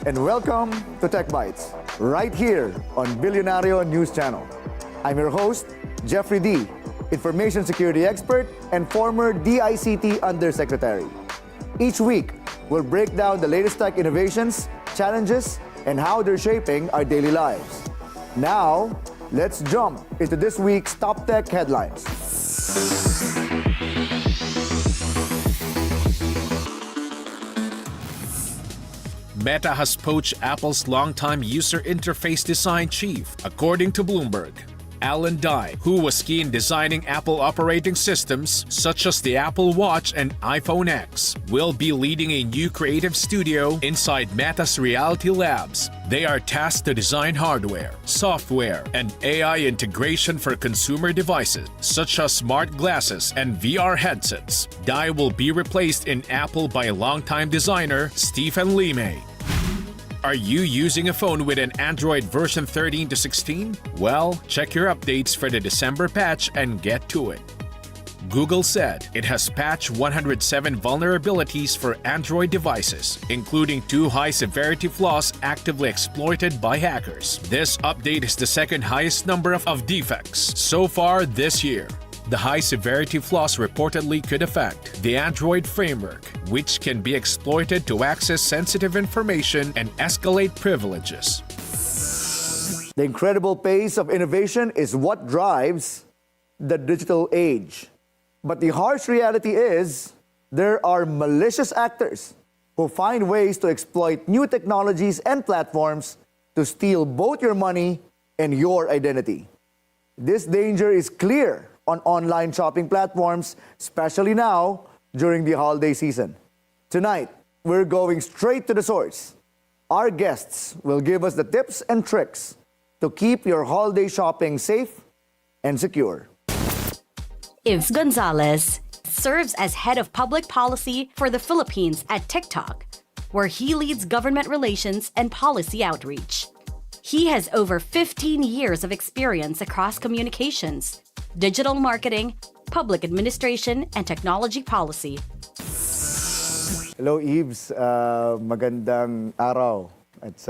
and welcome to Tech Bytes, right here on Billionario News Channel. I'm your host, Jeffrey D., information security expert and former DICT Undersecretary. Each week, we'll break down the latest tech innovations, challenges, and how they're shaping our daily lives. Now, let's jump into this week's top tech headlines. Meta has poached Apple's longtime user interface design chief, according to Bloomberg. Alan Dye, who was key in designing Apple operating systems such as the Apple Watch and iPhone X, will be leading a new creative studio inside Meta's Reality Labs. They are tasked to design hardware, software, and AI integration for consumer devices such as smart glasses and VR headsets. Dye will be replaced in Apple by longtime designer Stephen Limay. Are you using a phone with an Android version 13 to 16? Well, check your updates for the December patch and get to it. Google said it has patched 107 vulnerabilities for Android devices, including 2 high-severity flaws actively exploited by hackers. This update is the second highest number of defects so far this year. The high-severity flaws reportedly could affect the Android framework, which can be exploited to access sensitive information and escalate privileges. The incredible pace of innovation is what drives the digital age. But the harsh reality is, there are malicious actors who find ways to exploit new technologies and platforms to steal both your money and your identity. This danger is clear on online shopping platforms, especially now during the holiday season. Tonight, we're going straight to the source. Our guests will give us the tips and tricks to keep your holiday shopping safe and secure. Yves Gonzalez serves as head of public policy for the Philippines at TikTok, where he leads government relations and policy outreach. He has over 15 years of experience across communications, digital marketing, public administration, and technology policy. Hello, Yves. Magandang araw. It's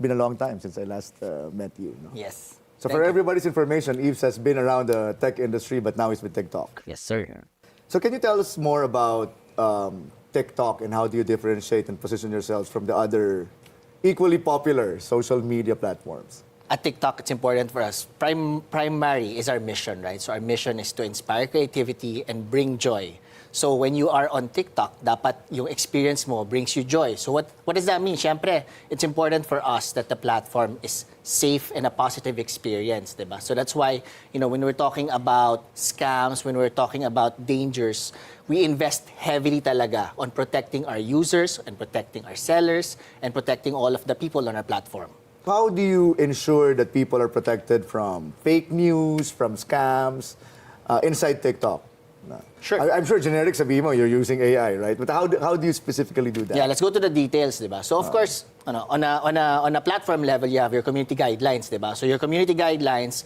been a long time since I last met you. No? Yes. So for everybody's information, Yves has been around the tech industry, but now he's with TikTok. Yes, sir. So can you tell us more about TikTok and how do you differentiate and position yourselves from the other equally popular social media platforms? At TikTok, it's important for us. Primary is our mission, right? So our mission is to inspire creativity and bring joy. So when you are on TikTok, dapat yung experience mo brings you joy. So what does that mean? Siyempre, it's important for us that the platform is safe and a positive experience, diba? So that's why, when we're talking about scams, when we're talking about dangers, we invest heavily talaga on protecting our users and protecting our sellers and protecting all of the people on our platform. How do you ensure that people are protected from fake news, from scams inside TikTok? Sure. I'm sure generic sabihin mo, you're using AI, right? But how do you specifically do that? Yeah, let's go to the details, diba? So of course, on a platform level, you have your community guidelines, diba? So your community guidelines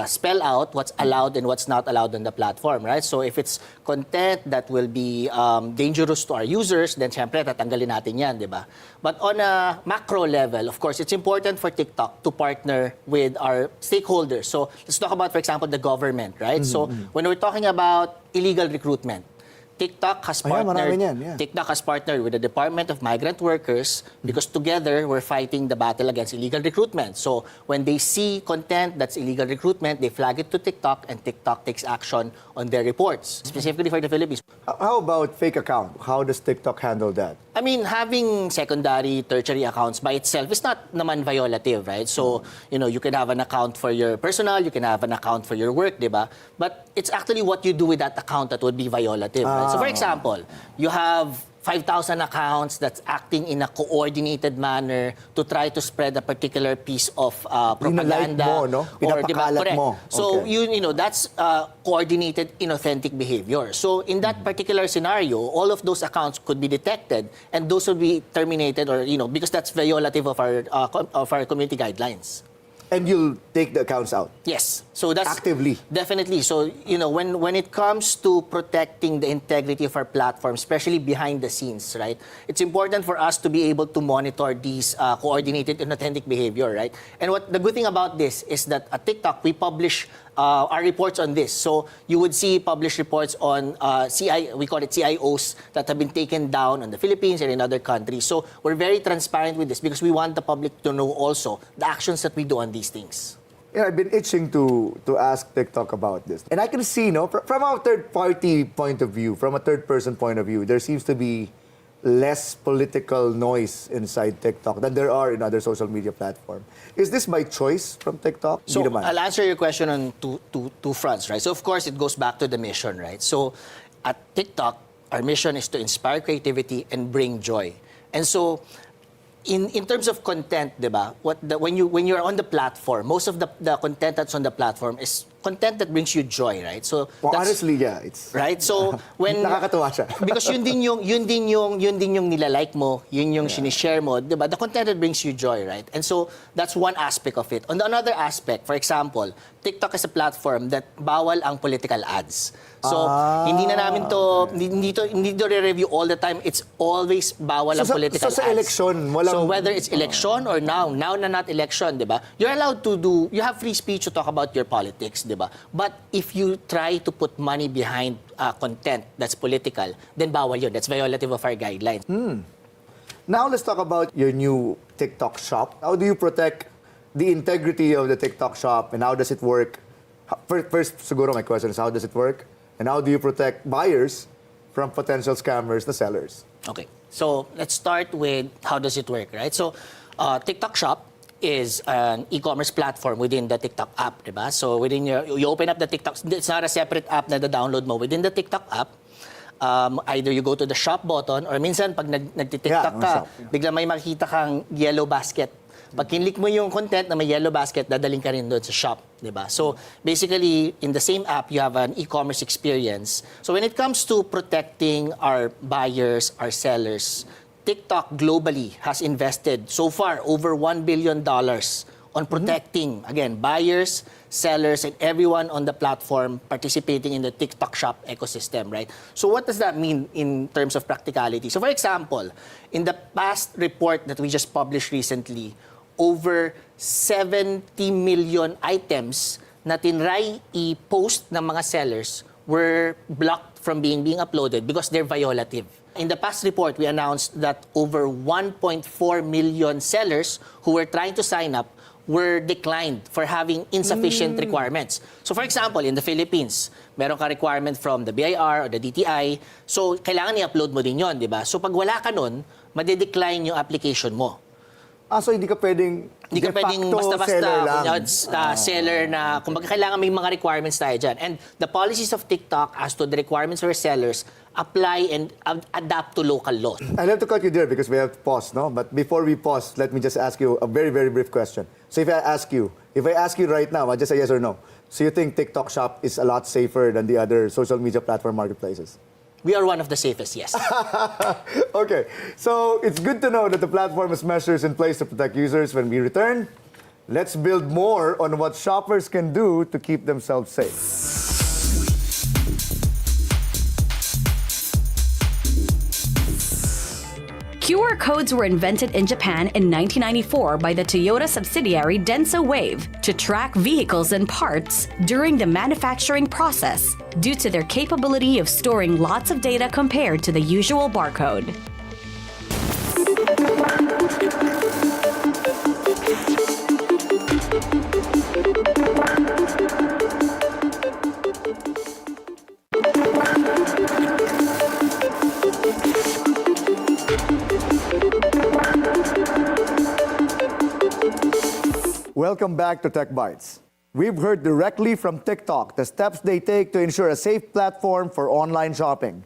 spell out what's allowed and what's not allowed on the platform, right? So if it's content that will be dangerous to our users, then syempre tatanggalin natin yan, diba? But on a macro level, of course, it's important for TikTok to partner with our stakeholders. So let's talk about, for example, the government, right? So when we're talking about illegal recruitment, TikTok has partnered with the Department of Migrant Workers because together we're fighting the battle against illegal recruitment. So when they see content that's illegal recruitment, they flag it to TikTok and TikTok takes action on their reports, specifically for the Philippines. How about fake account? How does TikTok handle that? I mean, having secondary, tertiary accounts by itself is not naman violative, right? So, you can have an account for your personal, you can have an account for your work, diba? But it's actually what you do with that account that would be violative, right? So, for example, you have 5,000 accounts that's acting in a coordinated manner to try to spread a particular piece of propaganda. Mo, no? Pinapakalat mo. So, Okay. that's coordinated inauthentic behavior. So, in that particular scenario, all of those accounts could be detected and those will be terminated or, because that's violative of our community guidelines. And you'll take the accounts out? Yes. So that's Actively? Definitely. So, when it comes to protecting the integrity of our platform, especially behind the scenes, right? It's important for us to be able to monitor these coordinated and authentic behavior, right? And what the good thing about this is that at TikTok, we publish our reports on this. So you would see published reports on we call it CIOs that have been taken down in the Philippines and in other countries. So we're very transparent with this because we want the public to know also the actions that we do on these things. Yeah, I've been itching to ask TikTok about this. And I can see, from a third-party point of view, from a third-person point of view, there seems to be less political noise inside TikTok than there are in other social media platforms. Is this by choice from TikTok? So I'll answer your question on two fronts, right? So of course, it goes back to the mission, right? So at TikTok, our mission is to inspire creativity and bring joy. And so in terms of content, diba, when you're on the platform, most of the content that's on the platform is content that brings you joy, right? So well, honestly, yeah, it's right. So when nakakatuwa siya. Because yun din yung nilalike mo, yun yung sinishare mo, diba? The content that brings you joy, right? And so that's one aspect of it. On the another aspect, for example, TikTok is a platform that bawal ang political ads. So hindi na namin to hindi to re-review all the time. It's always bawal ang political ads. So sa election, So whether it's election or now na not election, diba? You're allowed to you have free speech to talk about your politics, diba? But if you try to put money behind content that's political, then bawal yun. That's violative of our guidelines. Now let's talk about your new TikTok shop. How do you protect the integrity of the TikTok shop and how does it work? First, siguro my question is how does it work? And how do you protect buyers from potential scammers, the sellers? Okay. So let's start with how does it work, right? So TikTok Shop is an e-commerce platform within the TikTok app, diba? So within you open up the TikTok, it's not a separate app na download mo. Within the TikTok app, either you go to the shop button or minsan pag nagti-TikTok ka, bigla may makikita kang yellow basket. Pag kinlik mo yung content na may yellow basket, dadaling ka rin doon sa shop, diba? So basically, in the same app, you have an e-commerce experience. So when it comes to protecting our buyers, our sellers, TikTok globally has invested so far over $1 billion on protecting, again, buyers, sellers, and everyone on the platform participating in the TikTok shop ecosystem, right? So what does that mean in terms of practicality? So for example, in the past report that we just published recently, over 70 million items na tinry i-post ng mga sellers were blocked from being uploaded because they're violative. In the past report, we announced that over 1.4 million sellers who were trying to sign up were declined for having insufficient requirements. So for example, in the Philippines, meron ka requirement from the BIR or the DTI, so kailangan i-upload mo din yon, di ba? So pag wala ka nun, madedecline yung application mo. So hindi ka pwedeng basta-basta seller na kung kailangan may mga requirements tayo dyan. And the policies of TikTok as to the requirements for sellers apply and adapt to local law. I'll have to cut you there because we have to pause, no? But before we pause, let me just ask you a very, very brief question. So if I ask you right now, just say yes or no. So you think TikTok Shop is a lot safer than the other social media platform marketplaces? We are one of the safest, yes. Okay, so it's good to know that the platform has measures in place to protect users. When we return, let's build more on what shoppers can do to keep themselves safe. QR codes were invented in Japan in 1994 by the Toyota subsidiary Denso Wave to track vehicles and parts during the manufacturing process due to their capability of storing lots of data compared to the usual barcode. Welcome back to Tech Bytes. We've heard directly from TikTok the steps they take to ensure a safe platform for online shopping.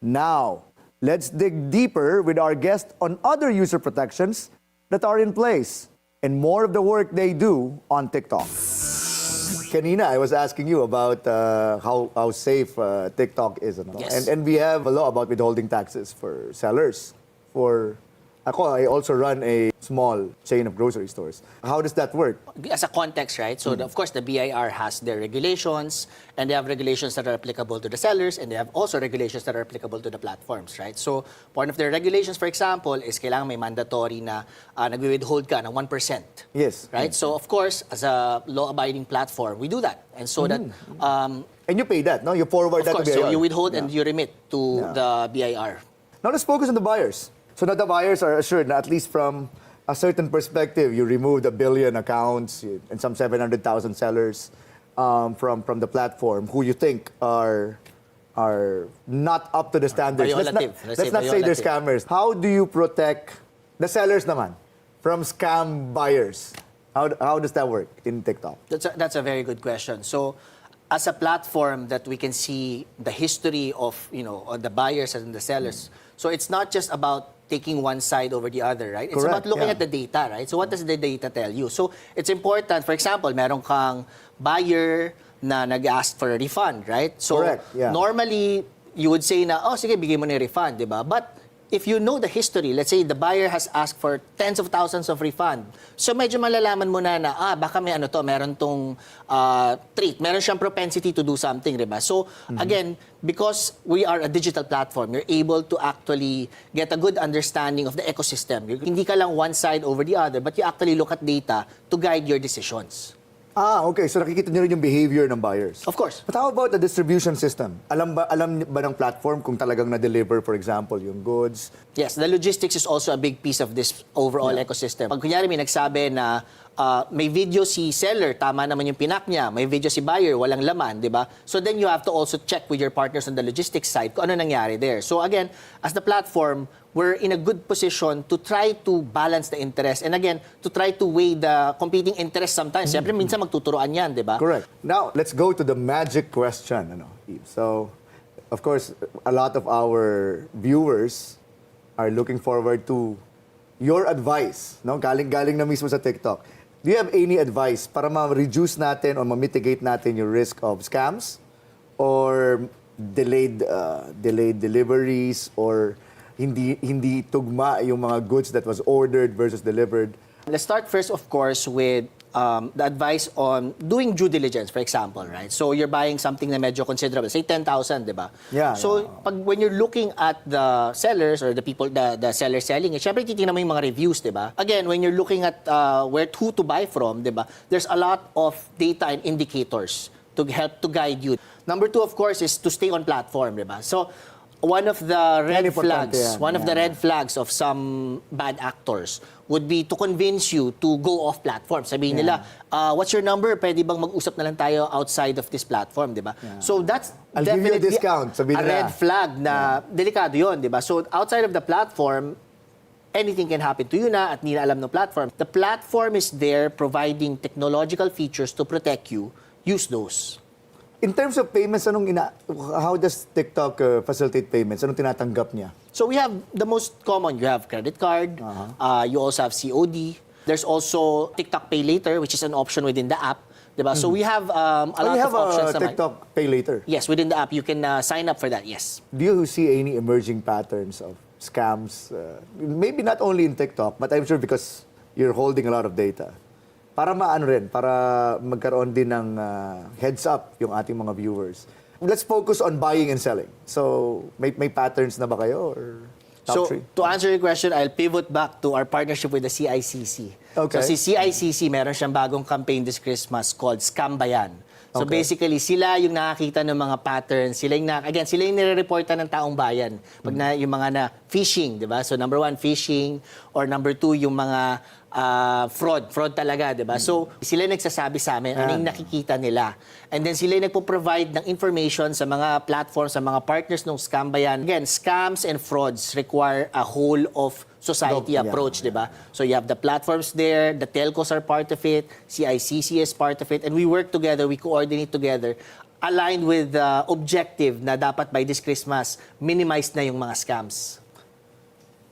Now, let's dig deeper with our guest on other user protections that are in place and more of the work they do on TikTok. Kanina, I was asking you about how safe TikTok is. Yes. And we have a law about withholding taxes for sellers, for I also run a small chain of grocery stores. How does that work? As a context, right? So, of course, the BIR has their regulations, and they have regulations that are applicable to the sellers, and they have also regulations that are applicable to the platforms, right? So, one of their regulations, for example, is kailangan may mandatory na nagwi-withhold ka ng 1%. Yes. Right? So, of course, as a law-abiding platform, we do that. And so that... And you pay that, no? You forward of that course, to BIR. so you withhold and you remit to the BIR. Now let's focus on the buyers. So that the buyers are assured that at least from a certain perspective, you remove the billion accounts and some 700,000 sellers from the platform who you think are not up to the standards. Violative. Let's not say they're scammers. How do you protect the sellers naman from scam buyers? How does that work in TikTok? That's a very good question. So, as a platform that we can see the history of, the buyers and the sellers. So it's not just about taking one side over the other, right? It's Correct, about looking at the data, right? So what does the data tell you? So it's important, for example, meron kang buyer na nag-ask for a refund, right? So Correct, yeah. normally, you would say na, oh, sige, bigay mo na yung refund, di ba? But if you know the history, let's say the buyer has asked for tens of thousands of refund. So medyo malalaman mo na baka may meron tong treat, meron siyang propensity to do something, diba? So again, because we are a digital platform, you're able to actually get a good understanding of the ecosystem. Hindi ka lang one side over the other, but you actually look at data to guide your decisions. Okay. So nakikita niyo rin yung behavior ng buyers. Of course. But how about the distribution system? Alam ba ng platform kung talagang na-deliver, for example, yung goods? Yes, the logistics is also a big piece of this overall ecosystem. Pag kunyari may nagsabi na may video si seller, tama naman yung pinak niya, may video si buyer, walang laman, di ba? So then you have to also check with your partners on the logistics side kung ano nangyari there. So again, as the platform, we're in a good position to try to balance the interest. And again, to try to weigh the competing interests sometimes. Siyempre, minsan magtuturoan yan, di ba? Correct. Now, let's go to the magic question, Eve. So, of course, a lot of our viewers are looking forward to your advice, no? Galing na mismo sa TikTok. Do you have any advice para ma-reduce natin or ma-mitigate natin yung risk of scams or delayed deliveries or hindi tugma yung mga goods that was ordered versus delivered? Let's start first, of course, with the advice on doing due diligence, for example, right? So you're buying something na medyo considerable, say 10,000, di ba? Yeah. So when you're looking at the sellers or the people, the sellers selling it, syempre titingnan mo yung mga reviews, di ba? Again, when you're looking at who to buy from, di ba? There's a lot of data and indicators to help to guide you. Number two, of course, is to stay on platform, di ba? So one of the red flags of some bad actors would be to convince you to go off platform. Sabihin nila, what's your number? Pwede bang mag-usap na lang tayo outside of this platform, di ba? Yeah. So that's I'll definitely give you a discount, sabihin a red flag na delikado yun, di ba? So outside of the platform, anything can happen to you na at hindi na alam ng platform. The platform is there providing technological features to protect you. Use those. In terms of payments, how does TikTok facilitate payments? Anong tinatanggap niya? So we have the most common. You have credit card. You also have COD. There's also TikTok Pay Later, which is an option within the app. Diba? So we have a lot of options. TikTok Pay Later? Yes, within the app. You can sign up for that, yes. Do you see any emerging patterns of scams? Maybe not only in TikTok, but I'm sure because you're holding a lot of data. Para para magkaroon din ng heads up yung ating mga viewers. Let's focus on buying and selling. So, may patterns na ba kayo or top three? To answer your question, I'll pivot back to our partnership with the CICC. Okay. So si CICC, meron siyang bagong campaign this Christmas called Scam Bayan. So basically, sila yung nakakita ng mga patterns, sila yung nire-reporta ng taong bayan. Pag yung mga na phishing, di ba? So number one, phishing, or number two, yung mga fraud talaga, di ba? So sila nagsasabi sa amin, ano yung nakikita nila. And then sila yung nagpo-provide ng information sa mga platforms, sa mga partners ng Scam Bayan. Again, scams and frauds require a whole of society approach, di ba? So you have the platforms there, the telcos are part of it, CICC is part of it, and we work together, we coordinate together, aligned with the objective na dapat by this Christmas, minimize na yung mga scams.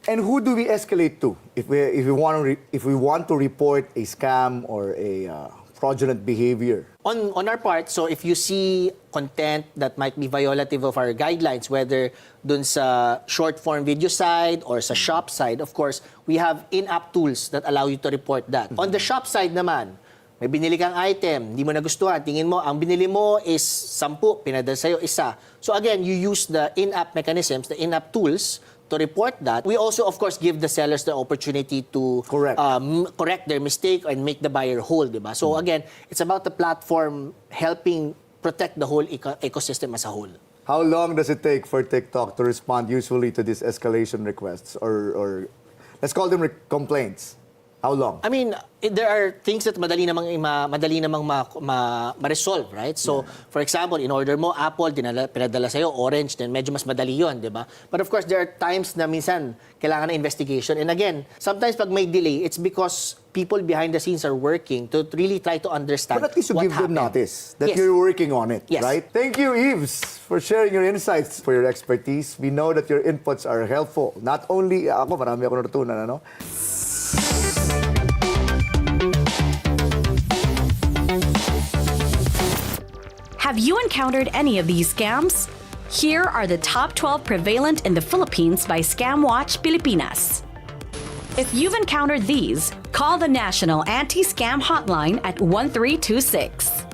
And who do we escalate to if we want to report a scam or a fraudulent behavior? On our part, so if you see content that might be violative of our guidelines, whether dun sa short form video side or sa shop side, of course, we have in-app tools that allow you to report that. On the shop side naman, may binili kang item, hindi mo nagustuhan, tingin mo, ang binili mo is 10, pinadala sa'yo isa. So again, you use the in-app mechanisms, the in-app tools to report that. We also, of course, give the sellers the opportunity to correct their mistake and make the buyer whole, di ba? So again, it's about the platform helping protect the whole ecosystem as a whole. How long does it take for TikTok to respond usually to these escalation requests or let's call them complaints? How long? I mean, there are things that madali namang ma-resolve, right? So, for example, in order mo, Apple, pinadala sa'yo, Orange, then medyo mas madali yun, di ba? But of course, there are times na minsan kailangan na investigation. And again, sometimes pag may delay, it's because people behind the scenes are working to really try to understand what But at least you give them notice that Yes. you're working on it, Yes. right? Thank you, Yves, for sharing your insights, for your expertise. We know that your inputs are helpful. Not only ako, marami ako natutunan, ano? Have you encountered any of these scams? Here are the top 12 prevalent in the Philippines by ScamWatch Pilipinas. If you've encountered these, call the National Anti-Scam Hotline at 1326.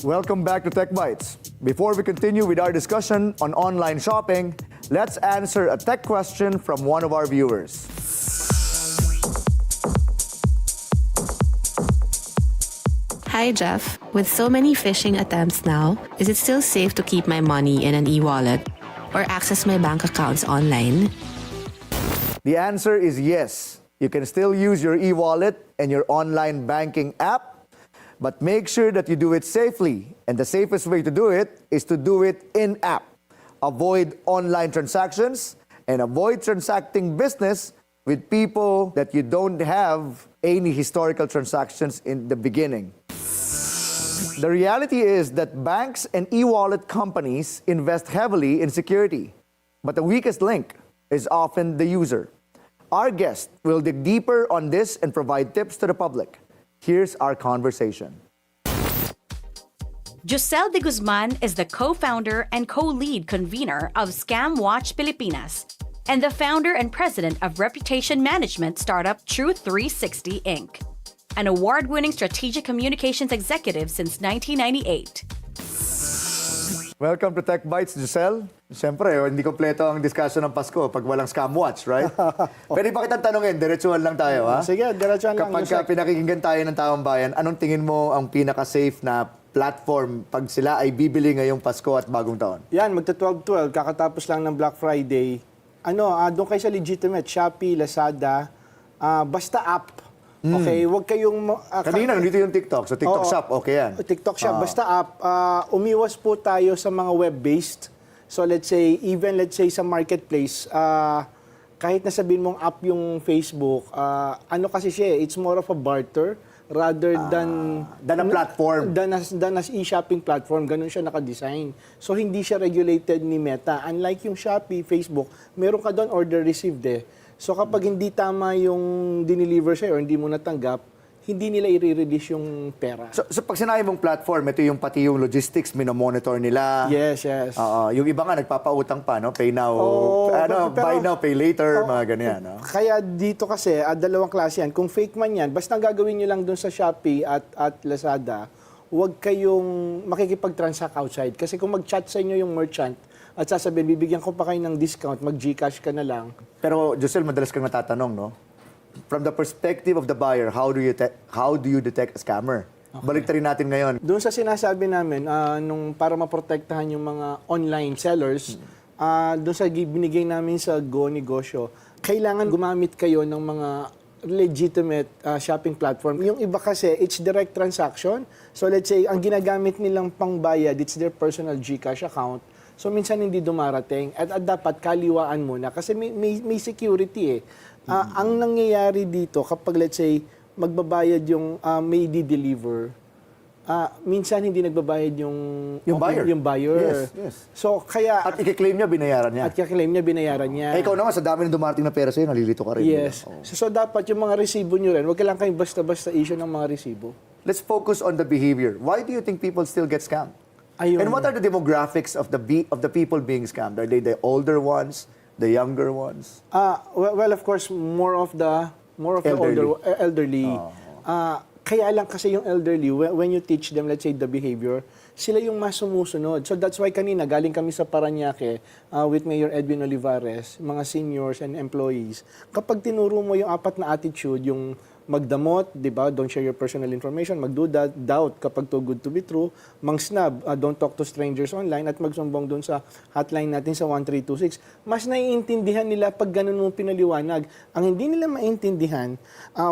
Welcome back to Tech Bytes. Before we continue with our discussion on online shopping, let's answer a tech question from one of our viewers. Hi, Jeff. With so many phishing attempts now, is it still safe to keep my money in an e-wallet or access my bank accounts online? The answer is yes. You can still use your e-wallet and your online banking app, but make sure that you do it safely. And the safest way to do it is to do it in-app. Avoid online transactions and avoid transacting business with people that you don't have any historical transactions in the beginning. The reality is that banks and e-wallet companies invest heavily in security, but the weakest link is often the user. Our guest will dig deeper on this and provide tips to the public. Here's our conversation. Josel de Guzman is the co-founder and co-lead convener of ScamWatch Pilipinas and the founder and president of reputation management startup True360 Inc., an award-winning strategic communications executive since 1998. Welcome to Tech Bytes, Giselle. Siyempre, hindi kompleto ang discussion ng Pasko pag walang ScamWatch, right? Pwede ba kitang tanungin? Diretsuhan lang tayo, ha? Sige, diretsuhan lang. Kapag pinakikinggan tayo ng taong bayan, anong tingin mo ang pinaka-safe na platform pag sila ay bibili ngayong Pasko at bagong taon? Yan, magta-12-12. Kakatapos lang ng Black Friday. Doon kayo sa legitimate. Shopee, Lazada, basta app. Okay, huwag kayong... Kanina, nandito yung TikTok. So, TikTok Shop, okay yan. TikTok Shop, basta app. Umiwas po tayo sa mga web-based. So, let's say sa marketplace, kahit nasabihin mong app yung Facebook, ano kasi siya, it's more of a barter rather than a platform. Than as e-shopping platform. Ganun siya naka-design. So, hindi siya regulated ni Meta. Unlike yung Shopee, Facebook, meron ka doon order received eh. So kapag hindi tama yung dineliver sa'yo or hindi mo natanggap, hindi nila i-release yung pera. So pag sinabi mong platform, ito yung pati yung logistics, minomonitor nila. Yes. Yung iba nga, nagpapautang pa, no? Pay now, buy now, pay later, mga ganyan. No? Kaya dito kasi, dalawang klase yan. Kung fake man yan, basta gagawin nyo lang dun sa Shopee at Lazada, huwag kayong makikipag-transact outside. Kasi kung mag-chat sa inyo yung merchant, at sasabihin, bibigyan ko pa kayo ng discount, mag-Gcash ka na lang. Pero, Josel, madalas kang natatanong, no? From the perspective of the buyer, how do you detect a scammer? Okay. Balik rin natin ngayon. Doon sa sinasabi namin, para maprotektahan yung mga online sellers, doon sa binigay namin sa Go Negosyo, kailangan gumamit kayo ng mga legitimate shopping platform. Yung iba kasi, it's direct transaction. So let's say, ang ginagamit nilang pangbayad, it's their personal Gcash account. So minsan hindi dumarating at dapat kaliwaan muna kasi may security eh. Ang nangyayari dito, kapag let's say, magbabayad yung may di-deliver, minsan hindi nagbabayad yung buyer. Yung buyer. Yes. So, kaya... At i-claim niya, binayaran niya. At kaya-claim niya, binayaran niya. Ikaw naman, sa dami ng dumarating na pera sa'yo, nalilito ka rin. Yes. Diba? So, dapat yung mga resibo nyo rin, huwag lang kayong basta-basta issue ng mga resibo. Let's focus on the behavior. Why do you think people still get scammed? Ayun. And what are the demographics of the people being scammed? Are they the older ones, the younger ones? Well, of course, more of the elderly. Kaya lang kasi yung elderly, when you teach them, let's say, the behavior, sila yung mas sumusunod. So that's why kanina, galing kami sa Parañaque with Mayor Edwin Olivares, mga seniors and employees. Kapag tinuro mo yung apat na attitude, yung magdamot, di ba? Don't share your personal information. Doubt kapag too good to be true. Mang-snub, don't talk to strangers online. At magsumbong doon sa hotline natin sa 1326. Mas naiintindihan nila pag ganun mo pinaliwanag. Ang hindi nila maintindihan,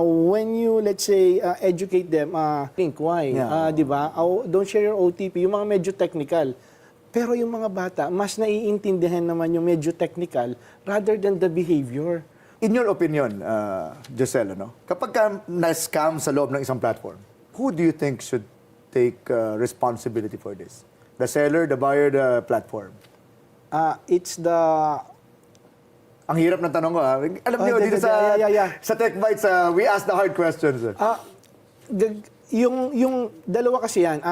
when you, let's say, educate them, think, why? Di ba? Don't share your OTP. Yung mga medyo technical. Pero yung mga bata, mas naiintindihan naman yung medyo technical rather than the behavior. In your opinion, Giselle, kapag ka na-scam sa loob ng isang platform, who do you think should take responsibility for this? The seller, the buyer, the platform? It's the... Ang hirap ng tanong ko. Alam niyo, dito sa Tech Bytes, we ask the hard questions. Yung dalawa kasi yan,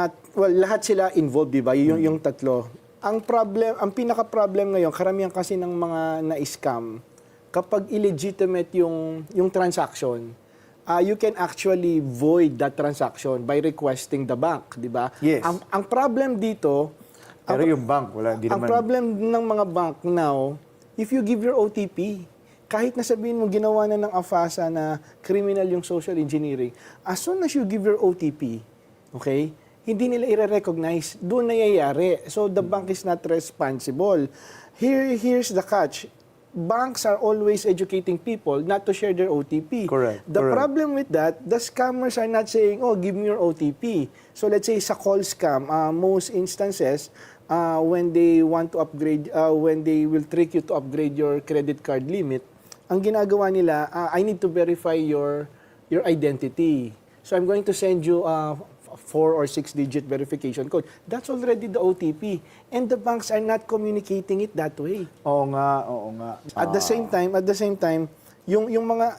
lahat sila involved, di ba? Yung tatlo. Ang pinaka-problem ngayon, karamihan kasi ng mga na-scam, kapag illegitimate yung transaction, you can actually void that transaction by requesting the bank, di ba? Yes. Ang problem dito, Pero yung bank, hindi ang naman. problem ng mga bank now, if you give your OTP, kahit na sabihin mo ginawa na ng AFASA na criminal yung social engineering, as soon as you give your OTP, okay, hindi nila i-recognize, doon nangyayari. So the bank is not responsible. Here's the catch. Banks are always educating people not to share their OTP. Correct. The problem with that, the scammers are not saying, oh, give me your OTP. So let's say sa call scam, most instances, when they want to upgrade, when they will trick you to upgrade your credit card limit, ang ginagawa nila, I need to verify your identity. So I'm going to send you 4 or 6-digit verification code. That's already the OTP. And the banks are not communicating it that way. Oo nga. At the same time, yung mga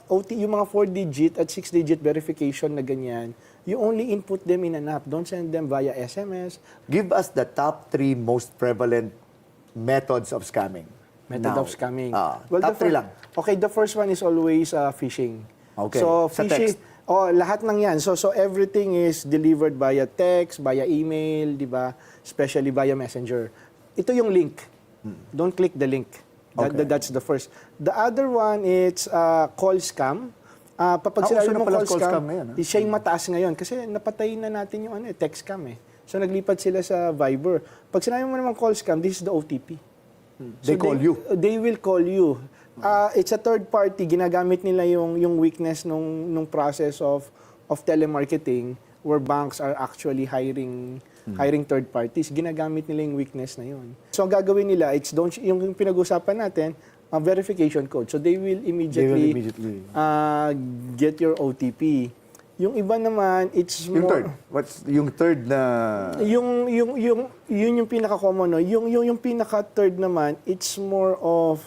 4-digit at 6-digit verification na ganyan, you only input them in an app. Don't send them via SMS. Give us the top 3 most prevalent methods of scamming. Of scamming. Top 3 lang. Okay, the first one is always phishing. Okay. So Sa phishing, text. lahat ng yan. So everything is delivered via text, via email, di ba? Especially via messenger. Ito yung link. Don't click the link. That's the first. The other one, it's call scam. Pag sinabi mo call scam, siya yung mataas ngayon. Kasi napatayin na natin yung text scam eh. So naglipat sila sa Viber. Pag sinabi mo naman call scam, this is the OTP. They call you. They will call you. It's a third party, ginagamit nila yung weakness nung process of telemarketing where banks are actually hiring third parties. Ginagamit nila yung weakness na yun. So ang gagawin nila, yung pinag-usapan natin, verification code. So they will immediately get your OTP. Yung iba naman, it's Yung more... third? What's yung third na... Yun yung pinaka-common, no? Yung pinaka-third naman, it's more of...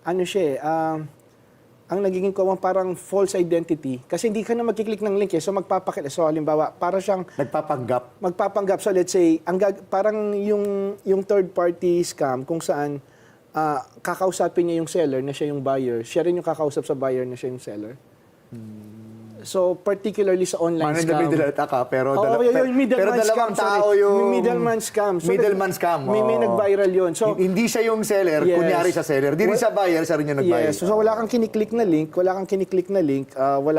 ang nagiging common parang false identity. Kasi hindi ka na magkiklik ng link eh. So magpapakita. So halimbawa, para siyang... Magpapanggap. So let's say, parang yung third party scam kung saan kakausapin niya yung seller na siya yung buyer. Siya rin yung kakausap sa buyer na siya yung seller. So particularly sa online scam. Middle ka, pero scam, dalawang tao yung... Middleman scam. So, middleman scam. May nag-viral yun. So, hindi siya yung seller, kunyari sa seller. Hindi rin sa buyer, siya rin yung nag-buyer. Yes. So wala kang kiniklik na link, wala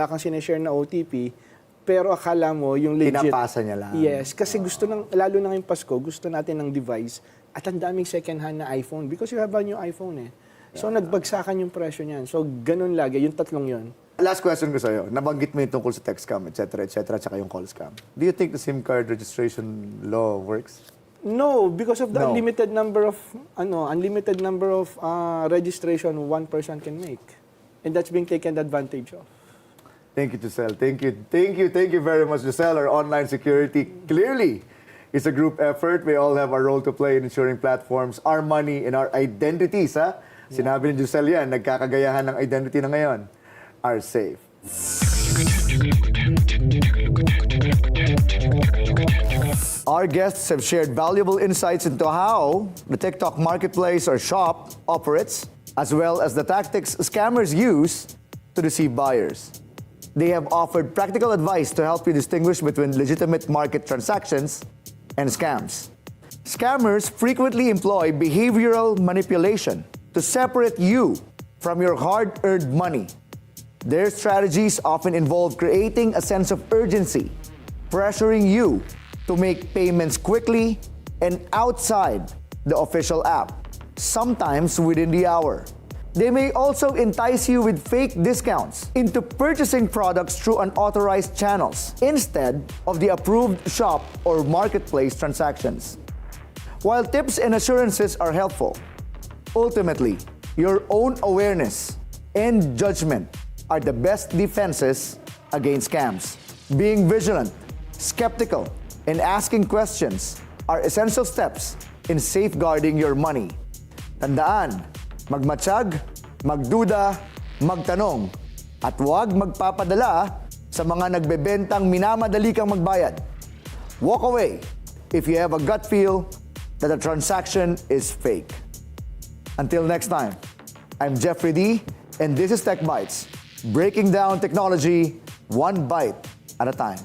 kang sinishare na OTP, pero akala mo yung legit. Pinapasa niya lang. Yes. Kasi lalo na ngayong Pasko, gusto natin ng device at ang daming second hand na iPhone because you have a new iPhone eh. So nagbagsakan yung presyo niyan. So ganun lagi, yung tatlong yun. Last question ko sa'yo. Nabanggit mo yung tungkol sa text scam, etc., tsaka yung call scam. Do you think the SIM card registration law works? No, because of the unlimited number of registration one person can make. And that's being taken advantage of. Thank you, Giselle. Thank you very much, Giselle. Our online security clearly is a group effort. We all have a role to play in ensuring platforms, our money, and our identities, ha? Sinabi ni Giselle yan, nagkakagayahan ng identity na ngayon, are safe. Our guests have shared valuable insights into how the TikTok marketplace or shop operates, as well as the tactics scammers use to deceive buyers. They have offered practical advice to help you distinguish between legitimate market transactions and scams. Scammers frequently employ behavioral manipulation to separate you from your hard-earned money. Their strategies often involve creating a sense of urgency, pressuring you to make payments quickly and outside the official app, sometimes within the hour. They may also entice you with fake discounts into purchasing products through unauthorized channels instead of the approved shop or marketplace transactions. While tips and assurances are helpful, ultimately, your own awareness and judgment are the best defenses against scams. Being vigilant, skeptical, and asking questions are essential steps in safeguarding your money. Tandaan, magmatsyag, magduda, magtanong, at huwag magpapadala sa mga nagbebentang minamadali kang magbayad. Walk away if you have a gut feel that a transaction is fake. Until next time, I'm Jeffrey D, and this is Tech Bytes, breaking down technology one byte at a time.